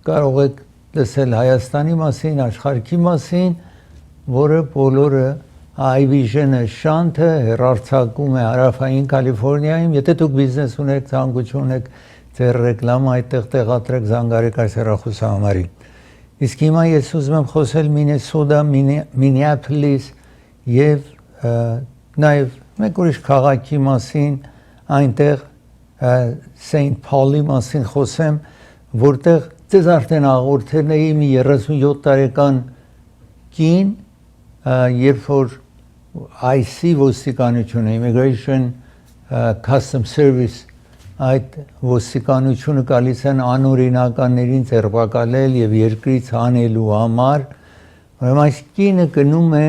կարող եք լսել Հայաստանի մասին, աշխարհի մասին, որը բոլորը iVision-ը շանթը հեռարձակում է Հարավային Կալիֆոռնիայում, եթե դուք բիզնես ունեք, ցանկություն ունեք ձեր ռեկլամը այդտեղ տեղադրեք, զանգարեք այս հեռախոսահամարին։ Իսկ հիմա ես ուզում եմ խոսել Մինեսոտա, Մինեապոլիս եւ նաեւ մեկ ուրիշ քաղաքի մասին, այնտեղ Saint Paul-ի մասին խոսեմ, որտեղ ձեզ արդեն հաղորդել էի մի 37 տարեկան կին, երբ որ IC ոստիկանությունը, Immigration Custom Service այդ ոստիկանությունը գալիս են անօրինականներին ձերբակալել եւ երկրից հանելու համար, ուրեմն այս կինը գնում է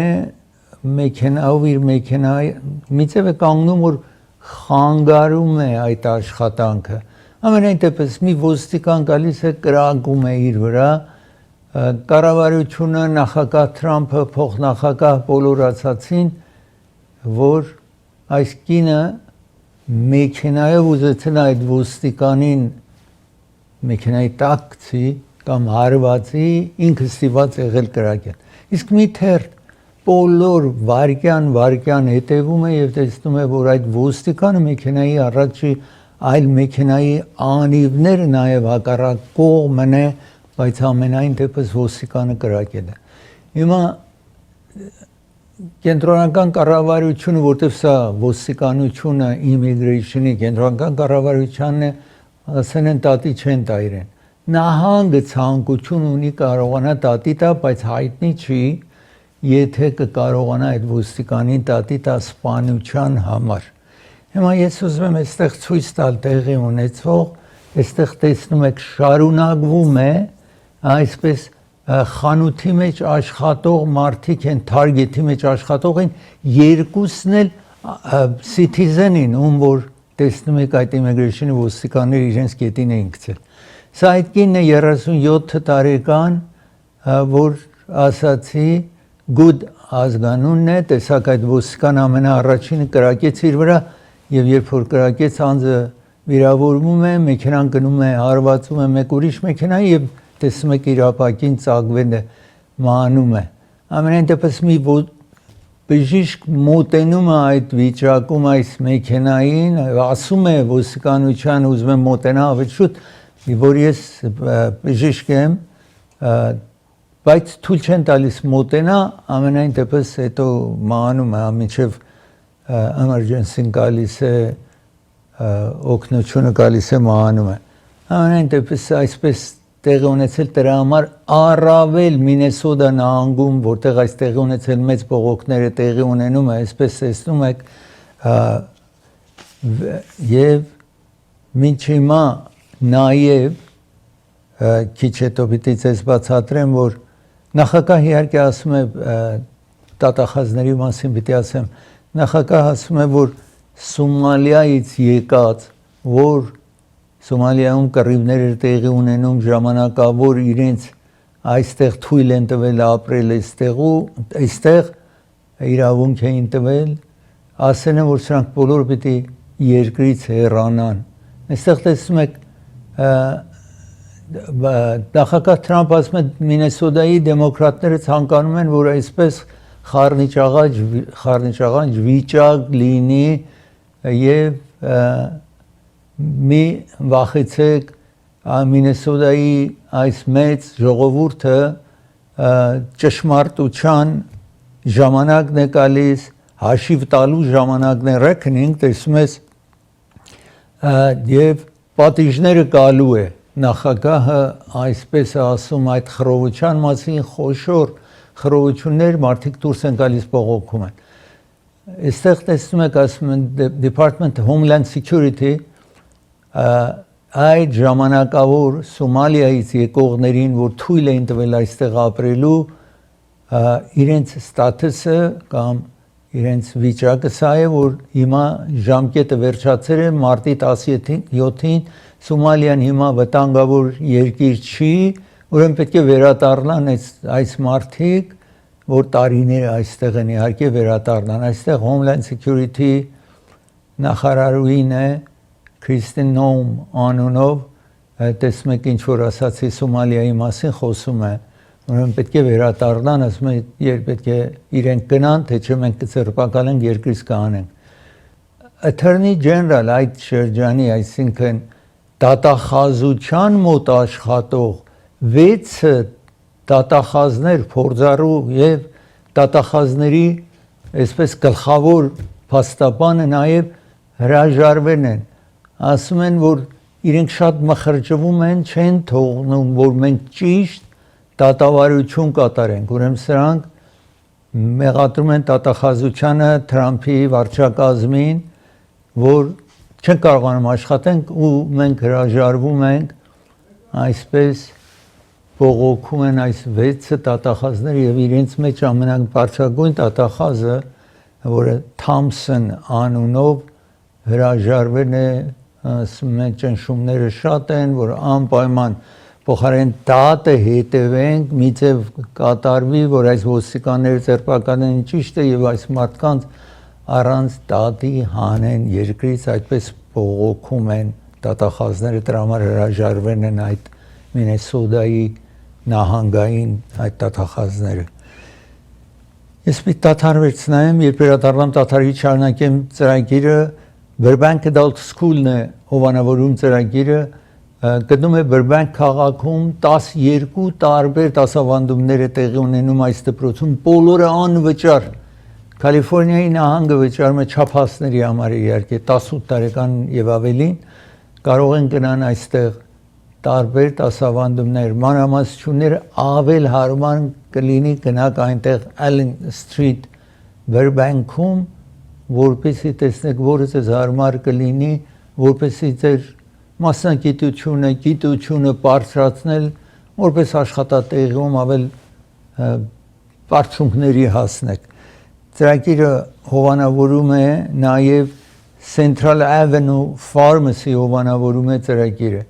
մեքենայով իր մեքենայի միցև է կանգնում, որ խանգարում է այդ աշխատանքը։ Ամենայն դեպս մի ոստիկան գալիս է կրակում է իր վրա, կառավարությունը, նախագահ Թրամփը, փոխնախագահ բոլոր ասացին, որ այս կինը մեքենայով ուզեցել այդ ոստիկանին մեքենայի տակցի կամ հարվածի ինքը ստիպված եղել կրակել։ Իսկ մի թերթ բոլոր վարկյան հետևում է եւ տեսնում է, որ այդ ոստիկանը մեքենայի առաջի այլ մեքենայի անիվները նաեւ հակառակ կողմն է, բայց ամենայն դեպս ոստիկանը կրակել է։ Հիմա կենտրոնական կառավարությունը, որտեղ սա ոստիկանությունը, immigration-ի կենտրոնական կառավարությանն է, ասեն են տատի չեն տա իրեն։ Նահանգը ցանկություն ունի կարողանա տատի տա, բայց հայտնի չի, եթե կկարողանա այդ ոստիկանին տատի տա սպանության համար։ Հիմա ես ուզում եմ այստեղ ցույց տալ տեղի ունեցող, այստեղ տեսնում եք շարունակվում է այսպես խանութի մեջ աշխատող մարդիկ են, Target-ի մեջ աշխատող են, երկուսն էլ citizen-ին, ում որ տեսնում եք այդ immigration-ի ոստիկանները իրենց կետին էին գցել։ Սա այդ կինն է 37 տարեկան, որ ասացի good ազգանունն է, տեսակ այդ ոստիկան ամենաառաջինը կրակեց իր վրա եւ երբ որ կրակեց անձը վիրավորվում է, մեքենան գնում է, հարվածում է մեկ ուրիշ մեքենայի եւ տեսնում եք իր ապակին ծագվել է, մահանում է։ Ամենայն դեպս մի բժիշկ մոտենում է այդ վիճակում այս մեքենային, ասում է ոստիկանության ուզում եմ մոտենա ավելի շուտ, որ ես բժիշկ եմ, բայց թույլ չեն տալիս մոտենա, ամենայն դեպս հետո մահանում է, մինչև emergency-ն գալիս է, օգնությունը գալիս է, մահանում է։ Ամենայն դեպս այսպես տեղի ունեցել դրա համար առավել Մինեսոտա նահանգում, որտեղ այս տեղի ունեցել մեծ բողոքները տեղի ունենում է, այսպես տեսնում եք, եւ մինչ հիմա նաեւ քիչ հետո պիտի ձեզ բացատրեմ, որ նախագահ իհարկե ասում է տատախազների մասին պիտի ասեմ, նախագահ ասում է, որ Սոմալիայից եկած, որ Սոմալիայում կռիվներ տեղի ունենում ժամանակավոր իրենց այստեղ թույլ են տվել ապրել այստեղ իրավունք էին տվել, ասել են, որ սրանք բոլոր պիտի երկրից հեռանան։ Այստեղ տեսնում եք նախագահ Թրամփ ասում է Մինեսոտայի դեմոկրատները ցանկանում են, որ այսպես խառնիճաղանջ վիճակ լինի եւ մի վախեցեք Մինեսոտայի այս մեծ ժողովուրդը ճշմարտության ժամանակն է գալիս, հաշիվ տալու ժամանակն է, reckoning, տեսնում ես, եւ պատիժները գալու է։ Նախագահը այսպես է ասում այդ խռովության մասին, խոշոր խռովություններ, մարդիկ դուրս են գալիս բողոքում են։ Այստեղ տեսնում եք, ասում են Department of Homeland Security այդ ժամանակավոր Սոմալիայից եկողներին, որ թույլ էին տվել այստեղ ապրելու, իրենց ստատուսը կամ իրենց վիճակը սա է, որ հիմա ժամկետը վերջացել է մարտի 17-ին, Սոմալիան հիմա վտանգավոր երկիր չի, ուրեմն պետք է վերադառնան այս մարդիկ, որ տարիներ այստեղ են իհարկե վերադառնան։ Այստեղ Homeland Security նախարարուին է Քրիստին Նոմ անունով տեսնում եք ինչ որ ասացի Սոմալիայի մասին խոսում է ուրեմն պետք է վերադառնան ասում է երբ պետք է իրենք գնան թե չէ մենք կձերբակալենք երկրից կանենք Attorney General այդ շրջանի այսինքն դատախազության մոտ աշխատող 6 դատախազներ փորձառու եւ դատախազների այսպես գլխավոր փաստաբանը նաեւ հրաժարվել են ասում են որ իրենք շատ մխրճվում են չեն թողնում որ մենք ճիշտ դատավարություն կատարենք ուրեմն սրանք մեղադրում են դատախազությանը Թրամփի վարչակազմին որ չեն կարողանում աշխատենք ու մենք հրաժարվում ենք այսպես բողոքում են այս 6 դատախազները եւ իրենց մեջ ամենաբարձրագույն դատախազը որը Թամսոն անունով հրաժարվել է ասում են ճնշումները շատ են որ անպայման փոխարեն դատը հետևենք միցև կատարվի որ այս ոստիկանները ձերբակալեն ճիշտ է եւ այս մարդկանց առանց դատի հանեն երկրից այդպես բողոքում են դատախազները դրա համար հրաժարվել են այդ Մինեսոտայի նահանգային այդ դատախազները Ես մի դաթար վերցնեմ երբ վերադառնամ դաթարի շարունակեմ ծրագիրը Burbank Adult School-ն է հովանավորում ծրագիրը գտնում է Burbank քաղաքում 12 տարբեր դասավանդումներ է տեղի ունենում այս դպրոցում բոլորը անվճար Կալիֆոռնիայի նահանգը վճարում է չափածների համար իհարկե 18 տարեկան եւ ավելին կարող են գնան այստեղ տարբեր դասավանդումներ մանրամասնությունները ավել հարմար կլինի գնաք այնտեղ Allen Street Burbank-ում որպեսզի տեսնեք որը ձեզ հարմար կլինի որպեսզի ձեր մասնագիտությունը գիտությունը բարձրացնել որպես աշխատատեղում ավել բարձունքների հասնեք ծրագիրը հովանավորում է նաև Central Avenue Pharmacy հովանավորում է ծրագիրը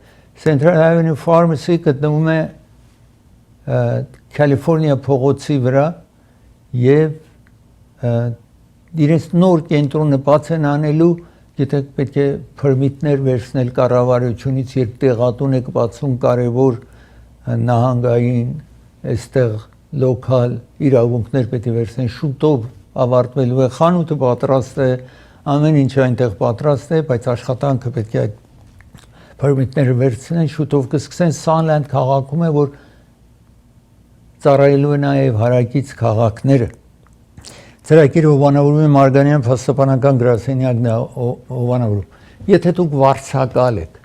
Central Avenue Pharmacy գտնվում է Կալիֆոռնիա փողոցի վրա եւ իրենց նոր կենտրոնը բաց են անելու գիտեք պետք է permit-ներ վերցնել կառավարությունից երբ տեղատուն եք բացում կարևոր նահանգային այստեղ լոկալ իրավունքներ պետք է վերցնեն շուտով ավարտվելու է խանութը պատրաստ է ամեն ինչ այնտեղ պատրաստ է բայց աշխատանքը պետք է այդ permit-ները վերցնեն շուտով կսկսեն Sunland քաղաքում է որ ծառայելու է նաև հարակից քաղաքները ծրագիրը հովանավորում է Մարգարյան փաստաբանական գրասենյակն է հովանավորում եթե դուք վարձակալ եք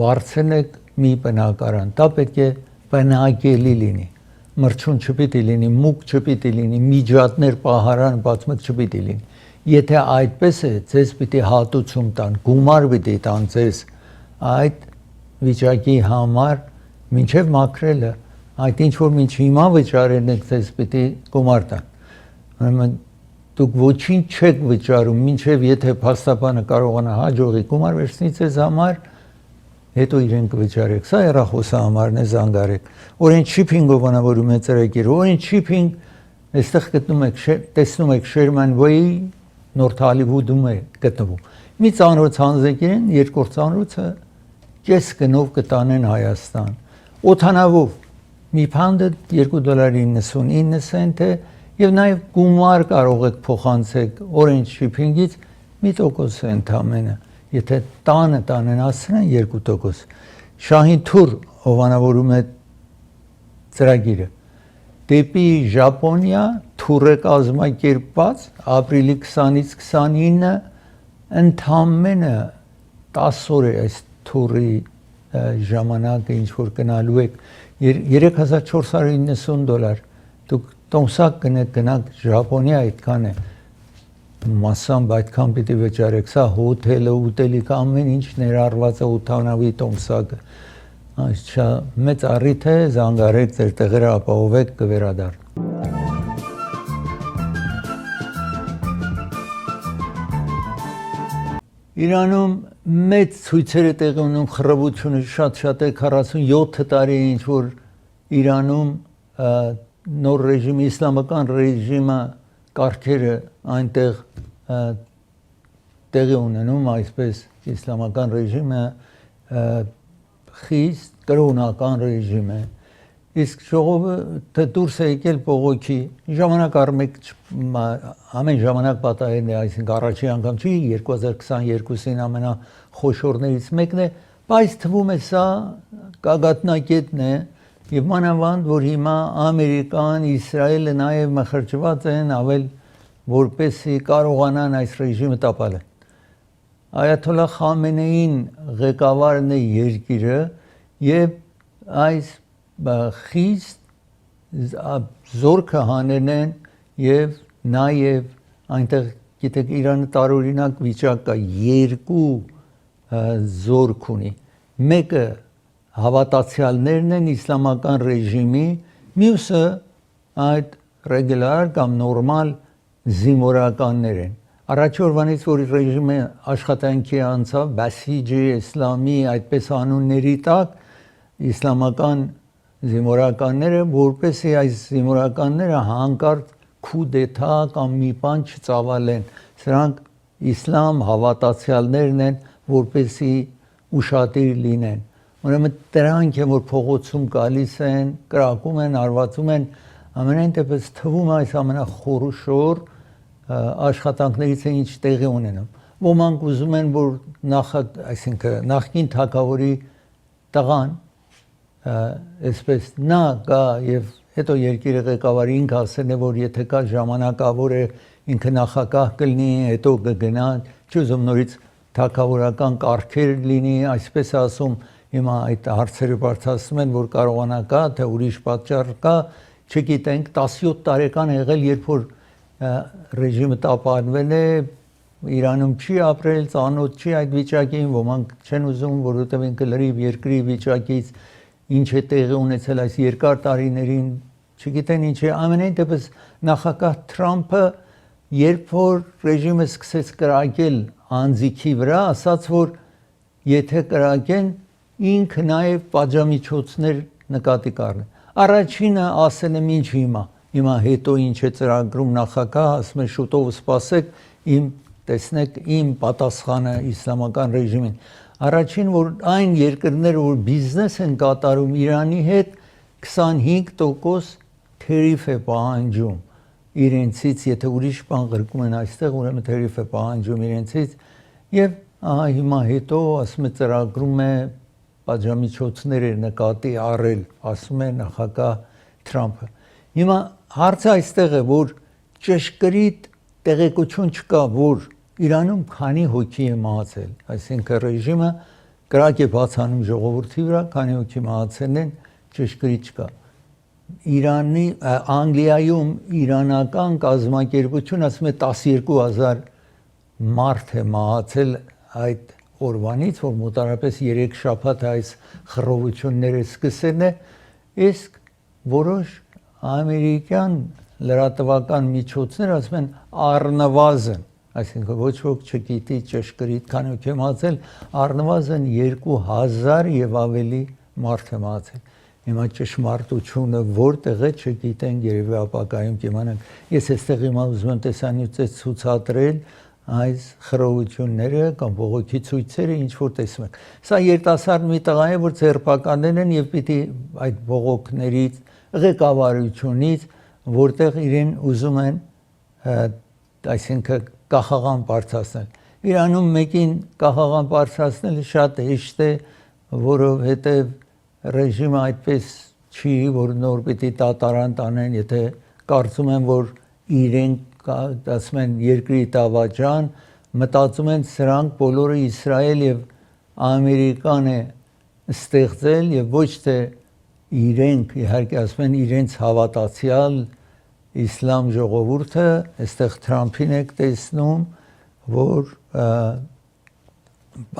վարձել եք մի բնակարան դա պետք է բնակելի լինի մրջուն չպիտի լինի մուկ չպիտի լինի միջատներ պահարան բացմտ չպիտի լինի եթե այդպես է ձեզ պիտի հատուցում տան գումար պիտի տան ձեզ այդ վիճակի համար մինչև մաքրելը այդ ինչ որ մինչ հիմա վճարել եք ձեզ պիտի գումար տան ուրեմն դուք ոչինչ չեք վճարում մինչև եթե փաստաբանը կարողանա հաջողի գումար վերցնի ձեզ համար հետո իրեն կվճարեք սա հեռախոսահամարն է զանգարեք օրեն շիփինգով անավորում է ծրագիրը օրեն շիփինգ այստեղ գտնում եք տեսնում եք Sherman Way North Hollywood-ում է գտնվում մի ծանոթ հանձնեկիրն երկրորդ ծանոթը կես գնով կտանեն Հայաստան օթանավով մի փանդը $2.99 է եւ նաեւ գումար կարող եք փոխանցեք Orange Shipping-ից 1% ընդամենը եթե տանը տանենացնեն 2% Շահին Թուր հովանավորում է ծրագիրը դեպի Ժապոնիա թուր է կազմակերպված ապրիլի 20-ից 29 ընդամենը 10 օր է այս թուրի ժամանակը ինչ որ գնալու եք $3,490 դուք տոմսակ գնաք Ժապոնիա այդքան է մասամբ այդքան պիտի վճարեք սա հոթելը ուտելիքը ամեն ինչ ներառված է օթանավի տոմսակը Այստեղ մեծ առիթ է զանգարեք ձեր տեղերը ապահովեք կվերադառնա Իրանում մեծ ցույցեր է տեղի ունենում խռովությունը շատ է 47 տարի ինչ որ Իրանում նոր ռեժիմի իսլամական ռեժիմը կարգերը այնտեղ տեղի ունենում այսպես իսլամական ռեժիմը խիստ կրոնական ռեժիմ է իսկ ժողովուրդը դուրս է եկել բողոքի ժամանակ առ մեկ ամեն ժամանակ պատահել է այսինքն առաջի անգամ չի 2022-ին ամենախոշորներից մեկն է բայց թվում է սա գագաթնակետն է եւ մանավանդ որ հիմա Ամերիկան Իսրայելը նաեւ մխրճված են ավել որպեսի կարողանան այս ռեժիմը տապալել Այաթոլլահ Խամենեին ղեկավարն է երկիրը եւ այս խիստ զորքը հանեն են եւ նաեւ այնտեղ գիտեք Իրանը տարօրինակ վիճակ կա երկու զորք ունի մեկը հավատացյալներն են իսլամական ռեժիմի մյուսը այդ ռեգուլար կամ նորմալ զինվորականներ են Առաջ օրվանից որ ռեժիմը աշխատանքի անցավ Բասիջի իսլամի այդպես անունների տակ իսլամական զինվորականները որպեսզի այս զինվորականները հանկարծ քուդեթա կամ մի բան չծավալեն սրանք իսլամ հավատացյալներն են որպեսզի ուշադիր լինեն ուրեմն դրանք են որ փողոցում գալիս են կրակում են արվածում են ամենայն դեպս թվում է այս ամենախորշոր աշխատանքներից է ինչ տեղի ունենում ոմանք ուզում են որ այսինքն նախկին թագավորի տղան այսպես նա գա եւ հետո երկիրը ղեկավարի ինքը ասել է որ եթե կա ժամանակավոր է ինքը նախագահ կլինի հետո կգնա չուզում նորից թագավորական կարգեր լինի այսպես ասում հիմա այդ հարցերը բարձրացնում են որ կարողանա կա թե ուրիշ պատճառ կա չգիտենք 17 տարեկան է եղել երբ որ ռեժիմը տապալվել է Իրանում չի ապրել ծանոթ չի այդ վիճակին ոմանք չեն ուզում որովհետև ինքը լրիվ երկրի վիճակից ինչ է տեղի ունեցել այս երկար տարիներին չգիտեն ինչ է ամենայն դեպս նախագահ Թրամփը երբ որ ռեժիմը սկսեց կրակել անձիքի վրա ասաց որ եթե կրակեն ինքը նաև պատժամիջոցներ նկատի կառնի առաջինը ասել եմ ինչ հիմա հետո ինչ է ծրագրում նախագահ ասում է շուտով սպասեք իմ տեսնեք իմ պատասխանը իսլամական ռեժիմին առաջին որ այն երկրները որ բիզնես են կատարում Իրանի հետ 25% թերիֆ է պահանջում իրենցից եթե ուրիշ բան գրկում են այստեղ ուրեմն թերիֆ է պահանջում իրենցից եւ հիմա հետո ասում է ծրագրում է պատժամիջոցներ նկատի առել ասում է նախագահ Թրամփը հիմա հարցը այստեղ է որ ճշգրիտ տեղեկություն չկա որ Իրանում քանի հոգի է մահացել այսինքն ռեժիմը կրակ է բացանում ժողովրդի վրա քանի հոգի մահացել են ճշգրիտ չկա Իրանի Անգլիայում իրանական կազմակերպություն ասում է 12000 մարդ է մահացել այդ օրվանից որ մոտարապես 3 շաբաթ այս խռովությունները սկսել է իսկ որոշ ամերիկյան լրատվական միջոցներ ասում են առնվազն այսինքն ոչ ոք չգիտի ճշգրիտ քանի հոգի է մահացել առնվազն 2000 եւ ավելի մարդ է մահացել հիմա ճշմարտությունը որտեղ է չգիտենք երևի ապագայում կիմանանք ես այստեղ հիմա ուզում եմ տեսանյութից ցուցադրել այս խռովությունները կամ բողոքի ցույցերը ինչ որ տեսնում եք սա երիտասարդ մի տղա է որ ձերբակալել են եւ պիտի այդ բողոքներից ղեկավարությունից որտեղ իրեն ուզում են այսինքն կախաղան բարձրացնել Իրանում մեկին կախաղան բարձրացնելը շատ հեշտ է որովհետեւ ռեժիմը այդպես չի որ նոր պիտի տատարան տանեն եթե կարծում են որ իրենք ասում են երկրի դավաճան մտածում են սրանք բոլորը Իսրայել եւ Ամերիկան է ստեղծել եւ ոչ թե իրենք իհարկե ասում են իրենց հավատացյալ իսլամ ժողովուրդը այստեղ Թրամփին եք տեսնում որ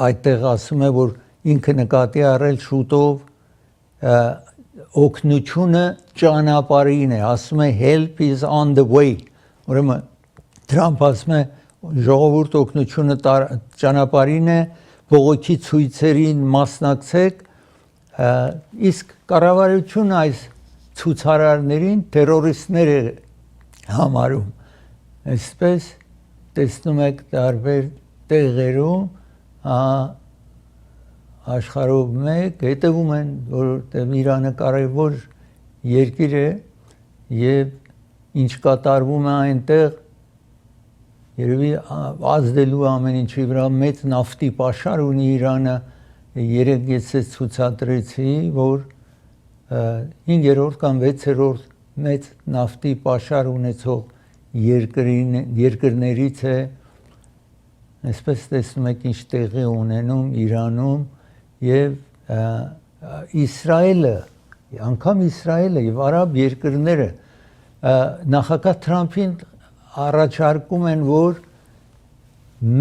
այդտեղ ասում է որ ինքը նկատի առել շուտով օգնությունը ճանապարհին է ասում է help is on the way ուրեմն Թրամփ ասում է ժողովուրդ օգնությունը ճանապարհին է բողոքի ցույցերին մասնակցեք իսկ կառավարությունը այս ցուցարարներին terroristներ է համարում այսպես տեսնում եք տարբեր տեղերում աշխարհով մեկ հետևում են, որտեղ Իրանը կարևոր երկիր է եւ ինչ կատարվում է այնտեղ երևի ազդելու ամեն ինչի վրա մեծ նավթի պաշար ունի Իրանը երեք ես ցուցադրեցի որ 5-րդ կամ 6-րդ մեծ նավթի պաշար ունեցող երկրներից է այսպես տեսնում եք ինչ տեղի ունենում Իրանում եւ Իսրայելը անգամ Իսրայելը եւ արաբ երկրները նախագահ Թրամփին առաջարկում են որ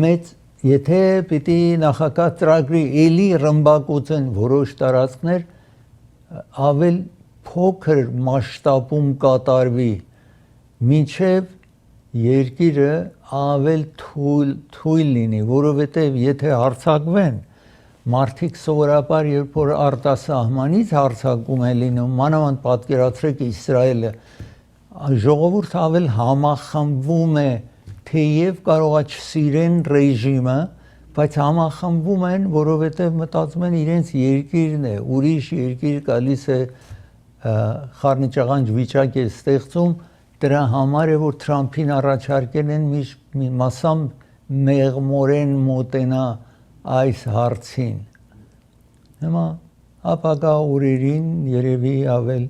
մեծ եթե պիտի նախագահ ծրագրի էլի ռմբակոծեն որոշ տարածքներ ավել փոքր մասշտաբում կատարվի մինչև երկիրը ավել թույլ լինի որովհետև եթե հարձակվեն մարդիկ սովորաբար երբ որ արտասահմանից հարձակում է լինում մանավանդ պատկերացրեք Իսրայելը ժողովուրդը ավել համախմբվում է թեև կարողա չսիրեն ռեժիմը բայց համախմբվում են որովհետև մտածում են իրենց երկիրն է ուրիշ երկիր գալիս է խառնիճաղանջ վիճակ է ստեղծում դրա համար է որ Թրամփին առաջարկել են մի մասամբ մեղմորեն մոտենա այս հարցին հիմա ապագա օրերին երևի ավել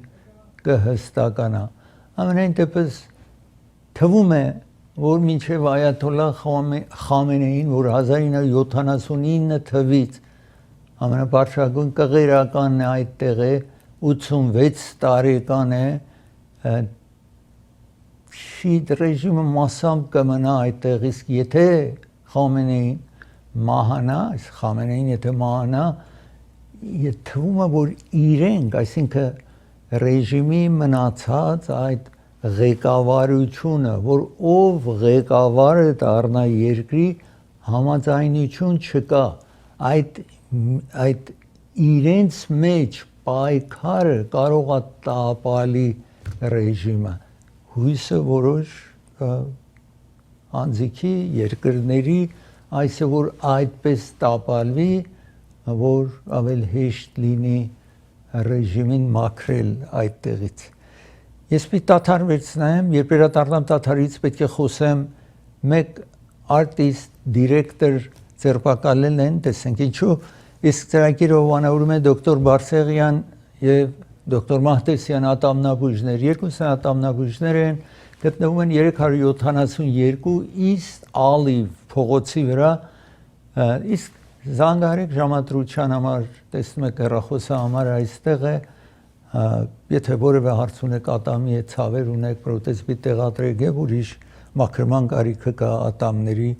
կհստականա ամենայն դեպս թվում է որ մինչև այաթոլլահ Խամենեին որ 1979 թվից ամենաբարձրագույն կղերականն է այդտեղ է 86 տարեկան է շիիտ ռեժիմը մասամբ կմնա այդտեղ իսկ եթե Խամենեին մահանա Խամենեին եթե մահանա թվում է որ իրենք այսինքն ռեժիմի մնացած այդ ղեկավարությունը որ ով ղեկավարը դառնա երկրի համաձայնություն չկա այդ իրենց մեջ պայքարը կարող է տապալի ռեժիմը հույսը որոշ անձիկի երկրների այսը որ այդպես տապալվի որ ավել հեշտ լինի ռեժիմին մաքրել այդտեղից ես պիտի դադար վերցնեմ երբ վերադառնամ դադարից պետք է խոսեմ մեկ արտիստ դիրեկտոր ձերբակալել են տեսենք ինչու իսկ ծրագիրը անվանում է դոկտոր Բարսեղյան եւ դոկտոր Մահտեսյան ատամնաբույժներ երկուսն ատամնաբույժներ են գտնվում են 372 East Olive փողոցի վրա իսկ զանգարեք ժամադրության համար տեսնում եք հեռախոսը համար այստեղ է եթե որևէ հարց ունեք ատամի հետ ցավեր ունեք պրոթեզի տեղադրեք եւ ուրիշ մաքրման կարիքը կա ատամների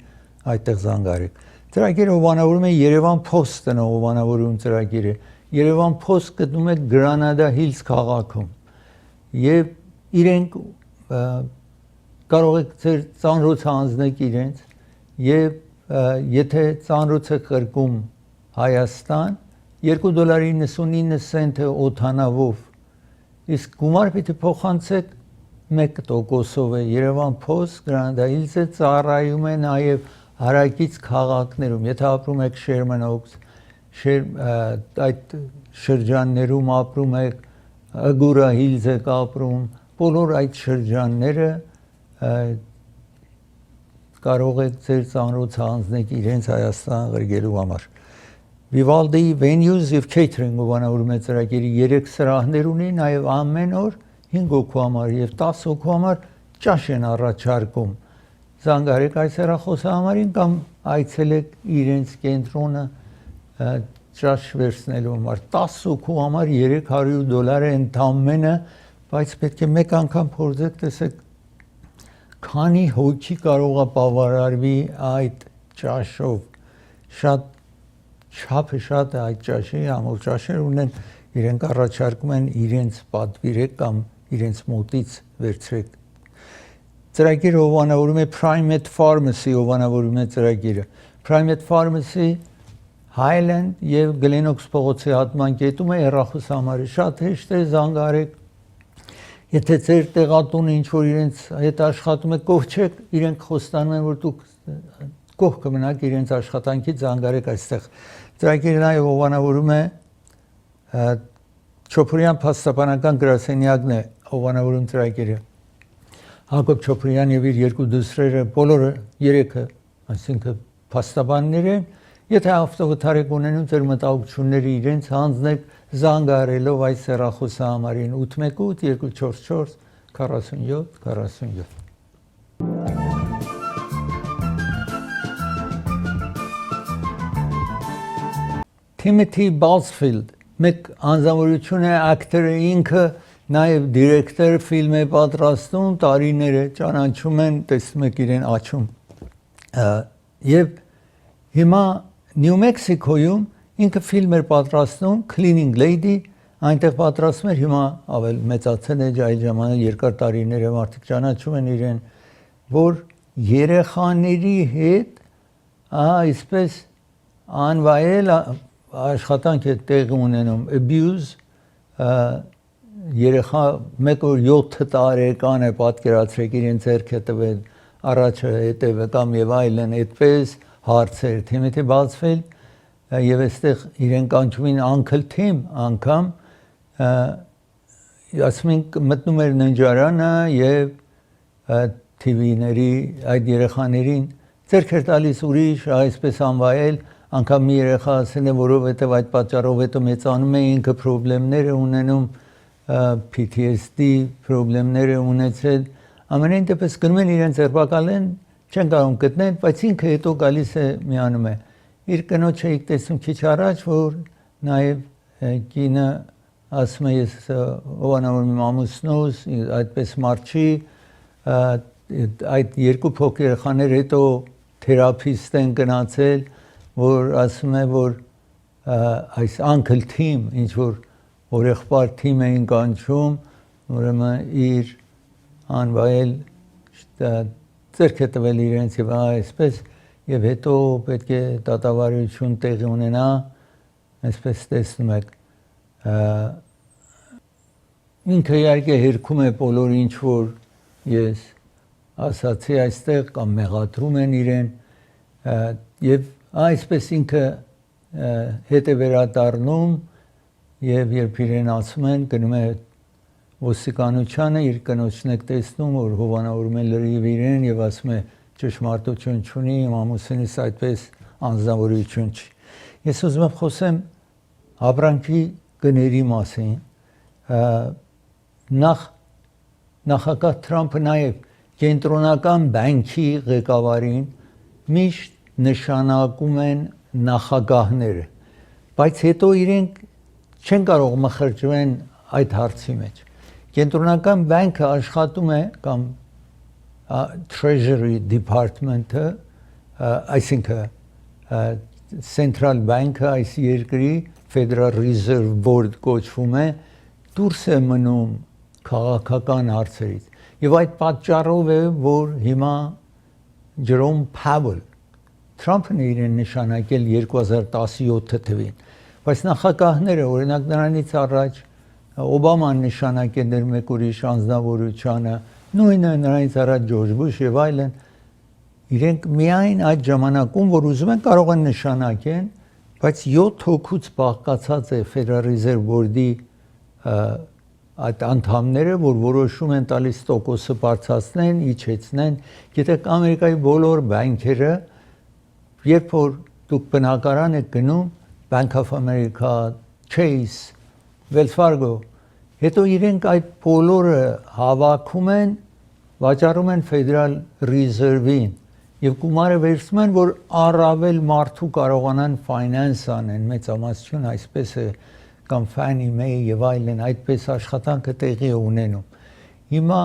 այդտեղ զանգարեք ծրագիրը հովանավորում է Երևան Post-ն հովանավորում ծրագիրը Երևան Post գտնում եք Granada Hills քաղաքում եւ իրենք կարող եք ձեր ծանրոցը անձնեք իրենց եւ եթե ծանրոցը կրկում Հայաստան $2.99 օդանավով իսկ գումար պիտի փոխանցեք 1%-ով է Երևան Post Granada Hills-ը ծառայում է նաեւ հարակից քաղաքներում եթե ապրում եք Sherman Oaks այդ շրջաններում ապրում եք Agura Hills-ը ապրում բոլոր այդ շրջանները կարող եք ձեր ծանրոցը անձնեք իրենց Հայաստան ղրգելու համար Vivaldi venues եւ catering ովանավորում է ծրագիրը 3 սրահներ ունի նաեւ ամեն օր 5 հոգու համար եւ 10 հոգու համար ճաշ են առաջարկում զանգարեք այս հեռախոսի համարին կամ այցելեք իրենց կենտրոնը ճաշ վերցնելու համար 10 հոգու համար $300 է ընդամենը բայց պետք է մեկ անգամ փորձեք տեսեք քանի հոգի կարող է բավարարվի այդ ճաշով շատ չափը շատ է այդ ճաշի ամոթ ճաշեր ունեն իրենք առաջարկում են իրենց պատվիրեք կամ իրենց մոտից վերցրեք ծրագիրը հովանավորում է Primate Pharmacy հովանավորում է ծրագիրը Primate Pharmacy Highland եւ Glenox փողոցի հատման կետում է հեռախոս համարը շատ հեշտ է զանգարեք Եթե ձեր տեղատունը ինչ որ իրենց հետ աշխատում է կողչեք, իրենք խոստանում են որ դուք կողքը մնաք իրենց աշխատանքից զանգարեք այստեղ ծրագիրը նաև հովանավորում է Չոփուրյան փաստաբանական գրասենյակն է հովանավորում ծրագիրը Հակոբ Չոփուրյան եւ իր երկու դուստրերը բոլորը երեքը այսինքն փաստաբաններ են եթե ավտովթարեք ունենում ձեր մտահոգությունները իրենց հանձնեք զանգահարելով այս հեռախոսահամարին 818 244 47 47 Timothy Busfield մեկ անձնավորություն է ակտորը ինքը նաև դիրեկտոր ֆիլմ է պատրաստում տարիներ է ճանաչում են տեսնում եք իրեն աչում եւ հիմա Նյու Մեքսիկոյում ինքը ֆիլմ էր պատրաստում Cleaning Lady այնտեղ պատրաստում էր հիմա ավել մեծացել է այդ ժամանակ երկար տարիներ է մարդիկ ճանաչում են իրեն որ երեխաների հետ այսպես անվայել աշխատանք է տեղի ունենում abuse երեխա 1 օր 7 տարեկան է պատկերացրեք իրեն ձեռքը տվել առաջը հետևը կամ եւ այլն այդպես հարցեր Timothy Busfield եւ այստեղ իրեն կանչում են Uncle Tim անգամ ասում են մտնում էր ննջարանը եւ TV-ների այդ երեխաներին ձեռքեր տալիս ուրիշ այսպես անվայել անգամ մի երեխա ասել է որովհետև այդ պատճառով հետո մեծանում է ինքը խնդիրներ ունենում PTSD խնդիրներ ունեցել ամենայն դեպս գնում են իրեն ձերբակալեն չեն կարող գտնել բայց ինքը հետո գալիս է միանում է իր կնոջը եք տեսնում քիչ առաջ որ նաև կինը ասում է ես ովանավորում եմ ամուսնուս այդպես մարդ չի այդ երկու փոքր երեխաներ հետո թերապիստ են գնացել որ ասում է որ այս Uncle Tim ինչ որ օրեղբայր թիմ էին կանչում ուրեմն իր անվայել ձեռք է տվել իրենց եւ այսպես եւ հետո պետք է դատավարություն տեղի ունենա այսպես տեսնում եք ինքը իհարկե հերքում է բոլոր ինչ որ ես ասացի այստեղ կամ մեղադրում են իրեն եւ այսպես ինքը հետ է վերադառնում եւ երբ իրեն ասում են գնում է ոստիկանությանը իր կնոջն եք տեսնում որ հովանավորում են լրիվ իրեն եւ ասում է ճշմարտություն չունի իմ ամուսինս այդպես անձնավորություն չի ես ուզում եմ խոսեմ ապրանքի գների մասին նախագահ Թրամփը նաեւ կենտրոնական բանկի ղեկավարին միշտ նշանակում են նախագահները բայց հետո իրենք չեն կարող մխրճվեն այդ հարցի մեջ կենտրոնական բանկը աշխատում է կամ Treasury Department-ը այսինքն Central Bank-ը այս երկրի Federal Reserve Board կոչվում է դուրս է մնում քաղաքական հարցերից եւ այդ պատճառով է որ հիմա Jerome Powell Թրամփն է իրեն նշանակել 2017 թվին բայց նախագահները օրինակ նրանից առաջ Օբաման նշանակել էր մեկ ուրիշ անձնավորությանը նույնը նրանից առաջ Ջորջ Բուշ եւ այլն իրենք միայն այդ ժամանակում որ ուզում են կարող են նշանակեն բայց 7 հոգուց բաղկացած է Federal Reserve Board-ի այդ անդամները որ որոշում են տալիս տոկոսը բարձրացնեն իջեցնեն գիտեք Ամերիկայի բոլոր բանկերը երբ որ դուք բնակարան եք գնում Bank of America, Chase, Wells Fargo հետո իրենք այդ բոլորը հավաքում են վաճառում են Federal Reserve-ին եւ գումարը վերցնում են որ առավել մարդու կարողանան finance անեն մեծամասնություն այսպես է կամ Fannie Mae եւ այլն այդպես աշխատանքը տեղի է ունենում հիմա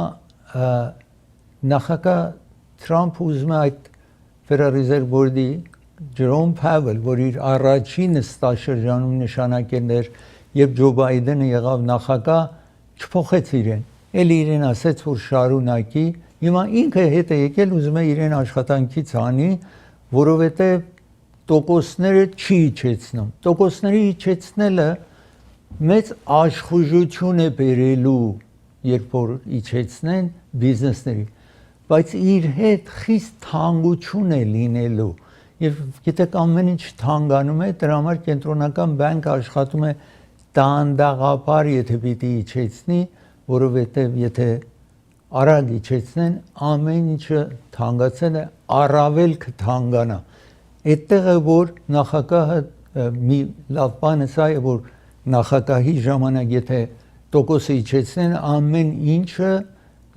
նախագահ Թրամփ ուզում է այդ Federal Reserve Board-ի Jerome Powell, որ իր առաջին նստաշրջանում նշանակել էր, երբ Ջո Բայդենը եղավ նախագահ, չփոխեց իրեն։ Էլ իրեն ասեց, որ շարունակի, հիմա ինքը հետ է եկել ուզում է իրեն աշխատանքից անի, որովհետև տոկոսները չի իջեցնում։ Տոկոսների իջեցնելը մեծ աշխուժություն է բերելու, երբ որ իջեցնեն բիզնեսների, բայց իր հետ խիստ թանկություն է լինելու։ Եվ գիտեք ամեն ինչ թանկանում է, դրա համար կենտրոնական բանկը աշխատում է դանդաղապար, եթե պիտի իջեցնի, որովհետև եթե արագ իջեցնեն, ամեն ինչը թանկացել է, առավել կթանկանա։ Այդտեղ է որ նախագահը մի լավ բան է սա է, որ նախագահի ժամանակ եթե տոկոսը իջեցնեն, ամեն ինչը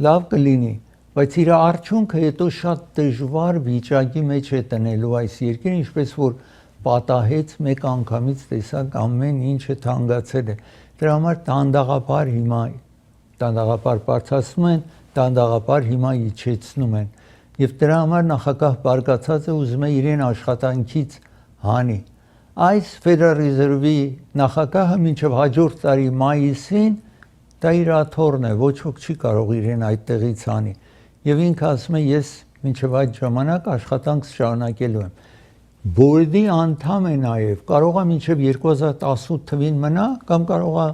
լավ կլինի, բայց իր արդյունքը հետո շատ դժվար վիճակի մեջ է տնելու այս երկիրը, ինչպես որ պատահեց մեկ անգամից տեսակ ամեն ինչը թանկացել է։ Դրա համար դանդաղապար հիմա դանդաղապար բարձրացնում են, դանդաղապար հիմա իջեցնում են։ Եվ դրա համար նախագահ բարգացածը ուզում է իրեն աշխատանքից հանի։ Այս Federal Reserve-ի նախագահը մինչև հաջորդ տարի մայիսին դա իր աթոռն է, ոչ ոք չի կարող իրեն այդտեղից հանի։ Եվ ինքը ասում է ես մինչև այդ ժամանակ աշխատանք շարունակելու եմ։ Բորդի անդամ է նաև, կարող է մինչև 2018 թվին մնա, կամ կարող է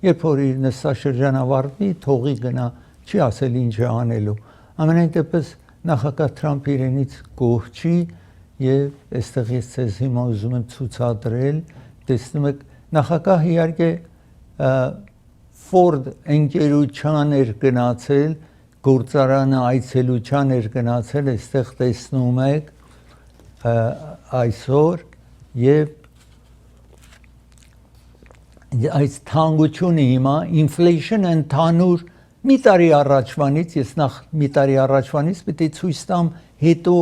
երբ որ իր նստաշրջան ավարտվի, թողի գնա, չի ասել ինչ է անելու։ Ամենայն դեպս նախագահ Թրամփը իրենից կողչի եւ այստեղ ես ցեզ հիմա ուզում եմ ցուցադրել, տեսնում եք նախագահը իհարկե Ford ընկերության էր գնացել, գործարանը այցելության էր գնացել, այստեղ տեսնում եք այսօր եւ այս թանկությունը հիմա inflation ընդհանուր մի տարի առաջվանից, ես նախ մի տարի առաջվանից պիտի ցույց տամ, հետո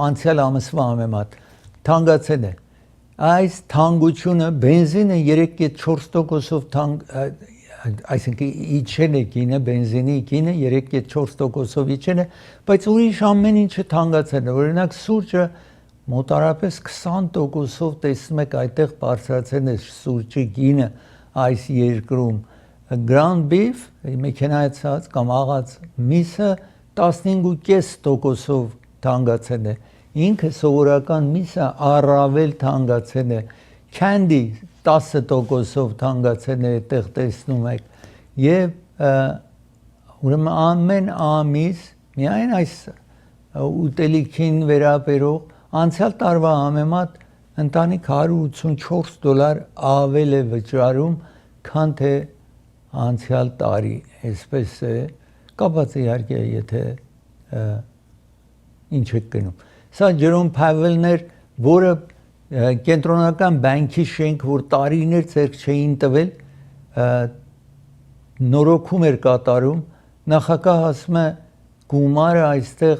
անցյալ ամսվա համեմատ թանկացել է։ Այս թանկությունը բենզինը 3.4%-ով թանկ, այսինքն իջել է գինը, բենզինի գինը 3.4%-ով իջել է, բայց ուրիշ ամեն ինչը թանկացել է։ Օրինակ սուրճը մոտարապես 20%-ով տեսնում եք այդտեղ բարձրացել է սուրճի գինը այս երկրում։ Ground beef, մեքենայացած կամ աղած միսը 15.5%-ով թանկացել է։ Ինքը սովորական միսը առավել թանկացել է։ Candy 10%-ով թանկացել է, այդտեղ տեսնում եք։ Եվ ուրեմն ամեն ամիս միայն այս ուտելիքին վերաբերող անցյալ տարվա համեմատ ընտանիք $184 ավել է վճարում, քան թե անցյալ տարի, այսպես է, կապված իհարկե եթե ինչ եք գնում։ Սա Ջերոմ Փավելն էր, որը կենտրոնական բանկի շենք, որ տարիներ ձեռք չէին տվել, նորոգում էր կատարում, նախագահ ասում է գումարը այստեղ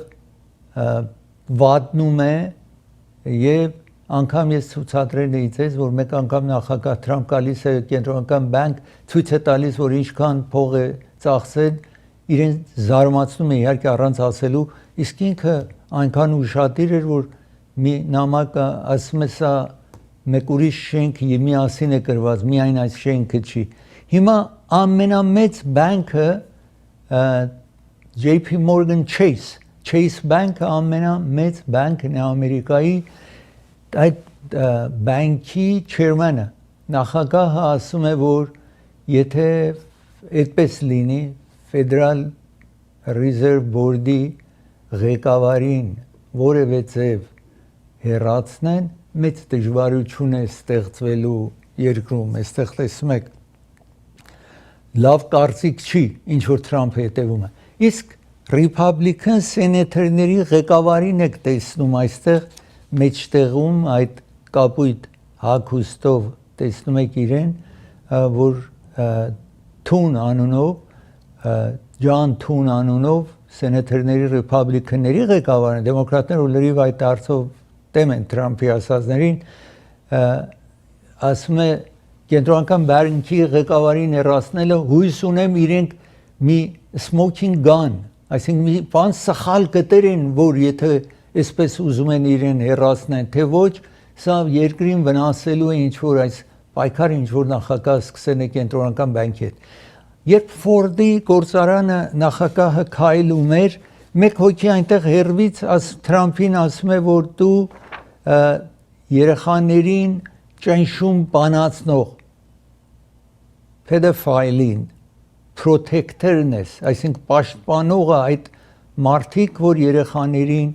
վատնում է եւ անգամ ես ցուցադրել էի ձեզ, որ մեկ անգամ նախագահ Թրամփ գալիս է կենտրոնական բանկ, ցույց է տալիս, որ ինչքան փող է ծախսել, իրեն զարմացնում է իհարկե առանց ասելու, իսկ ինքը այնքան ուշադիր էր, որ մի նամակը ասում է սա մեկ ուրիշ շենք միասին է գրված, միայն այս շենքը չի։ Հիմա ամենամեծ բանկը JP Morgan Chase բանկը ամենամեծ բանկն է Ամերիկայի, այդ բանկի chairman-ը նախագահը ասում է, որ եթե այդպես լինի, Federal Reserve Board-ի ղեկավարին որևէ ձև հեռացնեն, մեծ դժվարություն է ստեղծվելու երկրում, այստեղ տեսնում եք, լավ կարծիք չի, ինչ որ Թրամփը հետևում է։ Իսկ Republican սենեթորների ղեկավարին եք տեսնում այստեղ մեջտեղում այդ կապույտ հագուստով տեսնում եք իրեն, որ Թուն անունով, Ջոն Թուն անունով սենեթորների ռիփաբլիկանների ղեկավարն, դեմոկրատները ու լրիվ այդ հարցով դեմ են Թրամփի ասածներին, ասում է կենտրոնական բանկի ղեկավարին հեռացնելը հույս ունեմ իրենք մի smoking gun, այսինքն մի բան սխալ կտերեն, որ եթե այսպես ուզում են իրեն հեռացնեն, թե ոչ, սա երկրին վնասելու է ինչ-որ այս պայքարը, ինչ-որ նախագահ սկսել է կենտրոնական բանկի հետ։ Երբ Ֆորդի գործարանը նախագահը քայլում էր, մեկ հոգի այնտեղ հեռվից Թրամփին ասում է, որ դու երեխաներին ճնշում բանացնող pedophile-ին protector-ն ես, այսինքն պաշտպանողը այդ մարդիկ, որ երեխաներին